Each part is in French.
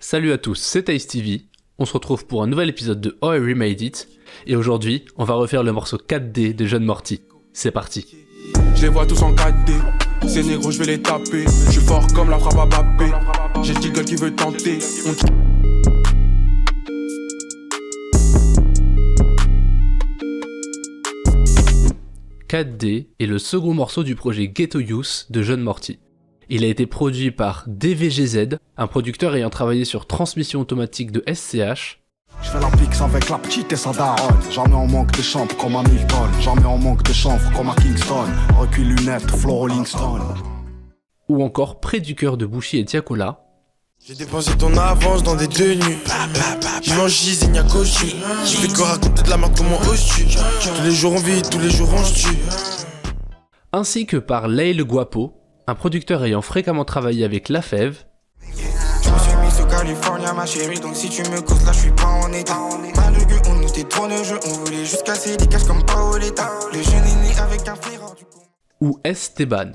Salut à tous, c'est Ice TV. On se retrouve pour un nouvel épisode de Oh I Remade It. Et aujourd'hui, on va refaire le morceau 4D de Jeune Morty. C'est parti. Je les vois tous en 4D. Ces négros, je vais les taper. Je suis fort comme la frappe à Mbappé. J'ai le petit gueule qui veut tenter. 4D est le second morceau du projet Ghetto Youth de Jeune Morty. Il a été produit par DVGZ, un producteur ayant travaillé sur Transmission automatique de SCH. Je fais la pixe avec la petite et sa daronne. Jamais en manque de chambre comme à Milton. Jamais en manque de chanvre comme à Kingston. Recul lunettes, Flo Rolling Stone. Ou encore Près du cœur de Bushi et Tiakola. J'ai dépensé ton avance dans des tenues. Je mange Gizine à costu. Je fais que raconter de la marque comment oses-tu. Tous les jours on vit, tous les jours on se tue. Ainsi que par Lay le Guapo, un producteur ayant fréquemment travaillé avec La Fève. Je me suis mis sous California ma chérie. Donc si tu me causes là je suis pas en état. Malheureux on était trop de jeu. On voulait juste casser des caches comme Paoletta. Le jeune est né avec un flair du coup. Ou Esteban.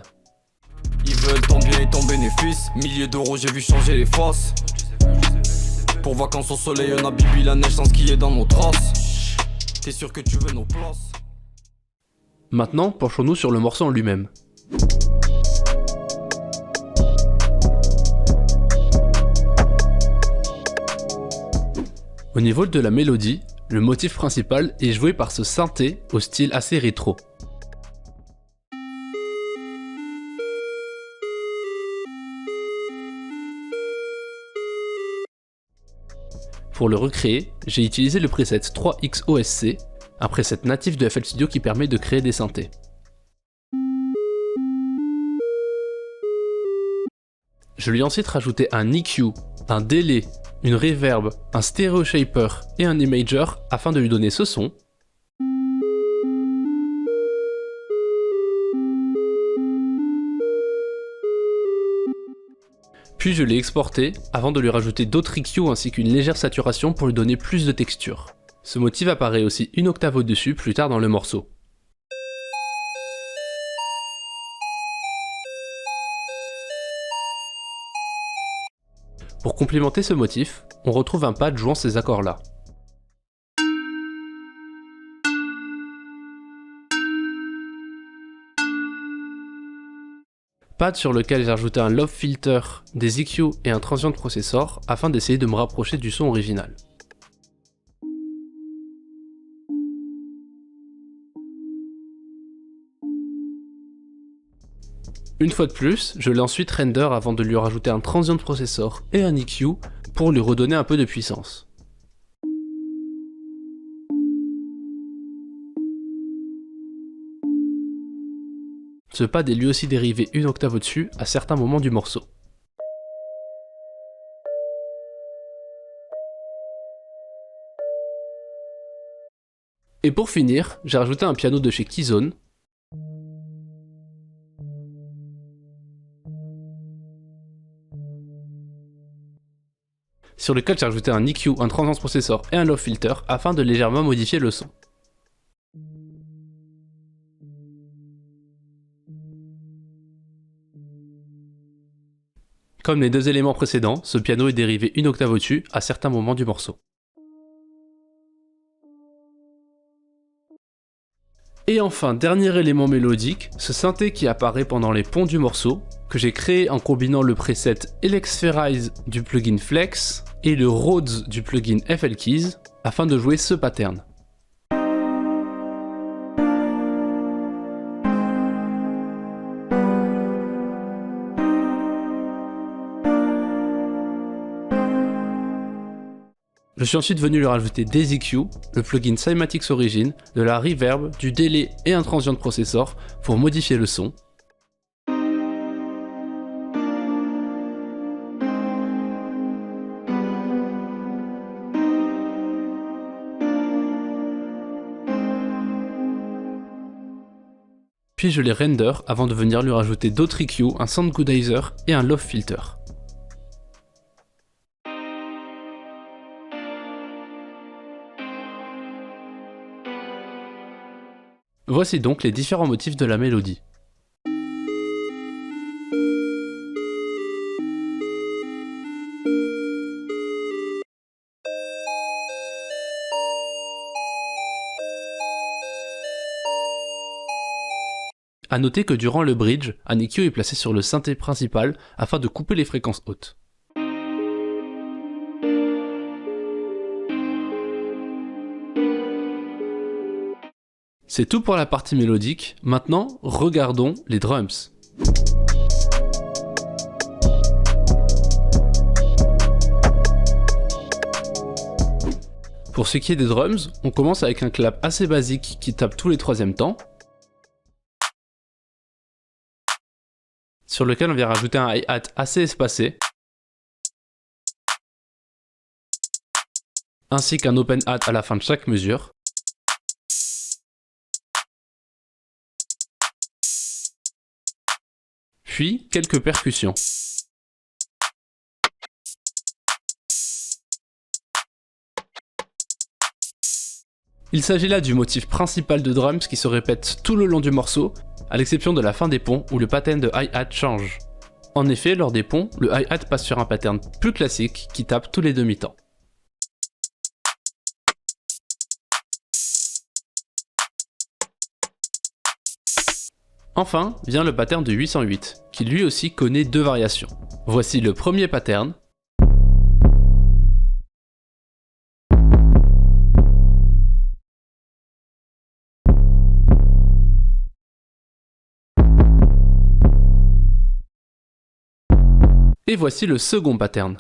Ils veulent ton bien et ton bénéfice. Milliers d'euros, j'ai vu changer les faces. Pour vacances au soleil, on a bibi la neige sans skier dans nos traces. T'es sûr que tu veux nos places? Maintenant, penchons-nous sur le morceau en lui-même. Au niveau de la mélodie, le motif principal est joué par ce synthé au style assez rétro. Pour le recréer, j'ai utilisé le preset 3XOSC, un preset natif de FL Studio qui permet de créer des synthés. Je lui ai ensuite rajouté un EQ, un delay, une reverb, un stereo shaper et un imager afin de lui donner ce son. Puis je l'ai exporté avant de lui rajouter d'autres EQ ainsi qu'une légère saturation pour lui donner plus de texture. Ce motif apparaît aussi une octave au-dessus plus tard dans le morceau. Pour complémenter ce motif, on retrouve un pad jouant ces accords-là. Pad sur lequel j'ai ajouté un Love Filter, des EQ et un Transient Processor afin d'essayer de me rapprocher du son original. Une fois de plus, je l'ai ensuite render avant de lui rajouter un Transient Processor et un EQ pour lui redonner un peu de puissance. Ce pad est lui aussi dérivé une octave au-dessus à certains moments du morceau. Et pour finir, j'ai rajouté un piano de chez Keyzone. Sur lequel j'ai rajouté un EQ, un Transient Processor et un Low Filter afin de légèrement modifier le son. Comme les deux éléments précédents, ce piano est dérivé une octave au-dessus à certains moments du morceau. Et enfin, dernier élément mélodique, ce synthé qui apparaît pendant les ponts du morceau, que j'ai créé en combinant le preset Elexferize du plugin Flex et le Rhodes du plugin FL Keys, afin de jouer ce pattern. Je suis ensuite venu lui rajouter des EQ, le plugin Cymatics Origin, de la reverb, du delay et un transient processor pour modifier le son. Puis je les render avant de venir lui rajouter d'autres EQ, un Sound Goodizer et un Love Filter. Voici donc les différents motifs de la mélodie. À noter que durant le bridge, un EQ est placé sur le synthé principal afin de couper les fréquences hautes. C'est tout pour la partie mélodique, maintenant regardons les drums. Pour ce qui est des drums, on commence avec un clap assez basique qui tape tous les 3e temps, sur lequel on vient rajouter un hi-hat assez espacé, ainsi qu'un open hat à la fin de chaque mesure. Puis quelques percussions. Il s'agit là du motif principal de drums qui se répète tout le long du morceau, à l'exception de la fin des ponts où le pattern de hi-hat change. En effet, lors des ponts, le hi-hat passe sur un pattern plus classique qui tape tous les demi-temps. Enfin, vient le pattern de 808, qui lui aussi connaît 2 variations. Voici le premier pattern. Et voici le second pattern.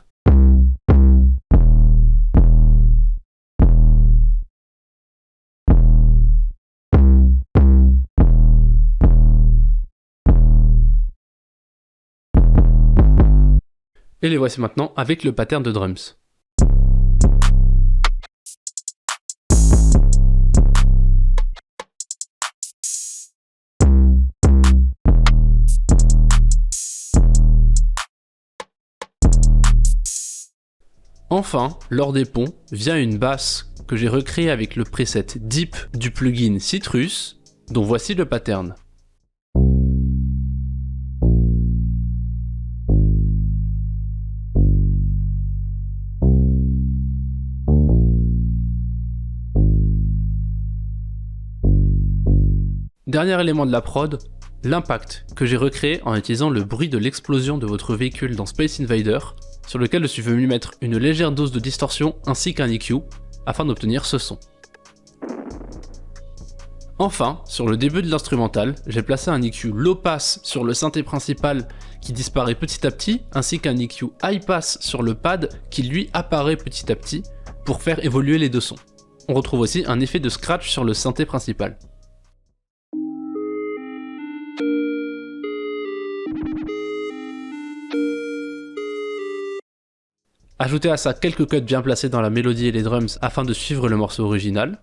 Et les voici maintenant avec le pattern de drums. Enfin, lors des ponts, vient une basse que j'ai recréée avec le preset Deep du plugin Citrus, dont voici le pattern. Dernier élément de la prod, l'impact que j'ai recréé en utilisant le bruit de l'explosion de votre véhicule dans Space Invader, sur lequel je suis venu mettre une légère dose de distorsion ainsi qu'un EQ, afin d'obtenir ce son. Enfin, sur le début de l'instrumental, j'ai placé un EQ low pass sur le synthé principal qui disparaît petit à petit, ainsi qu'un EQ high pass sur le pad qui lui apparaît petit à petit, pour faire évoluer les deux sons. On retrouve aussi un effet de scratch sur le synthé principal. Ajoutez à ça quelques cuts bien placés dans la mélodie et les drums afin de suivre le morceau original.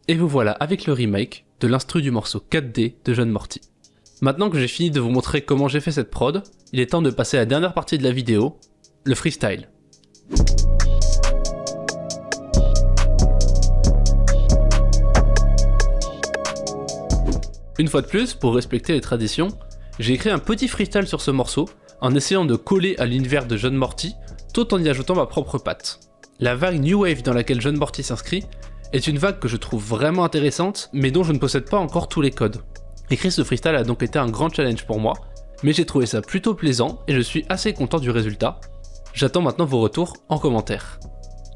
Et vous voilà avec le remake de l'instru du morceau 4D de John Morty. Maintenant que j'ai fini de vous montrer comment j'ai fait cette prod, il est temps de passer à la dernière partie de la vidéo, le freestyle. Une fois de plus, pour respecter les traditions, j'ai écrit un petit freestyle sur ce morceau, en essayant de coller à l'univers de John Morty, tout en y ajoutant ma propre patte. La vague New Wave dans laquelle John Morty s'inscrit est une vague que je trouve vraiment intéressante, mais dont je ne possède pas encore tous les codes. Écrire ce freestyle a donc été un grand challenge pour moi, mais j'ai trouvé ça plutôt plaisant et je suis assez content du résultat. J'attends maintenant vos retours en commentaire.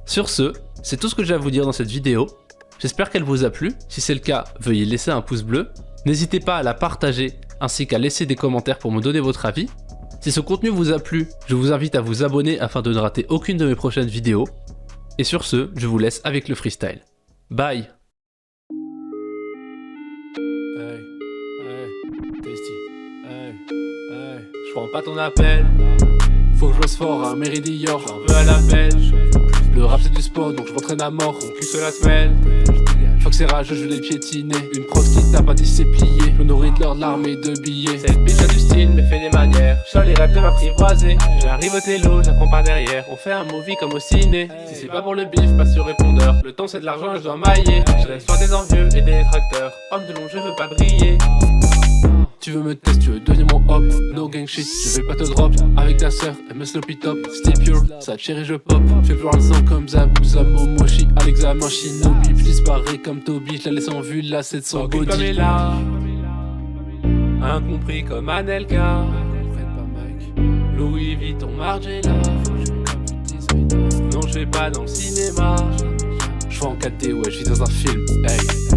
Sur ce, c'est tout ce que j'ai à vous dire dans cette vidéo. J'espère qu'elle vous a plu, si c'est le cas, veuillez laisser un pouce bleu. N'hésitez pas à la partager ainsi qu'à laisser des commentaires pour me donner votre avis. Si ce contenu vous a plu, je vous invite à vous abonner afin de ne rater aucune de mes prochaines vidéos. Et sur ce, je vous laisse avec le freestyle. Bye! Je prends pas ton appel, faut que je bosse fort à Méridior, j'en veux à la pêche. Le rap c'est du sport donc je m'entraîne à mort, on cul la semelle. Fuck Faut que c'est rageux, je vais les piétiner. Une prod qui tape à disciplier. Je nourris de leur de l'armée de billets. Cette bitch a du style mais fait des manières. Sur les rêves de m'apprivoiser. J'arrive au télo, j'apprends par derrière. On fait un movie comme au ciné. Si c'est pas pour le bif, passe sur répondeur. Le temps c'est de l'argent, je dois mailler. Je reste sur des envieux et des détracteurs. Homme de long, je veux pas briller. Tu veux me tester, tu veux devenir mon hop. No gang shit, je vais pas te drop. Avec ta sœur, elle me sloppy top. Still pure, ça chérie je pop. Fais pleurer le sang comme Zabuza Momoshi. À l'examen Shinobi, puis disparaît comme Toby. Je la laisse en vue, là c'est de son body. Pamela, incompris comme Anelka. Louis Vuitton Margiela. Non je vais pas dans le cinéma. Je vois en 4D, ouais, je vis dans un film. Hey.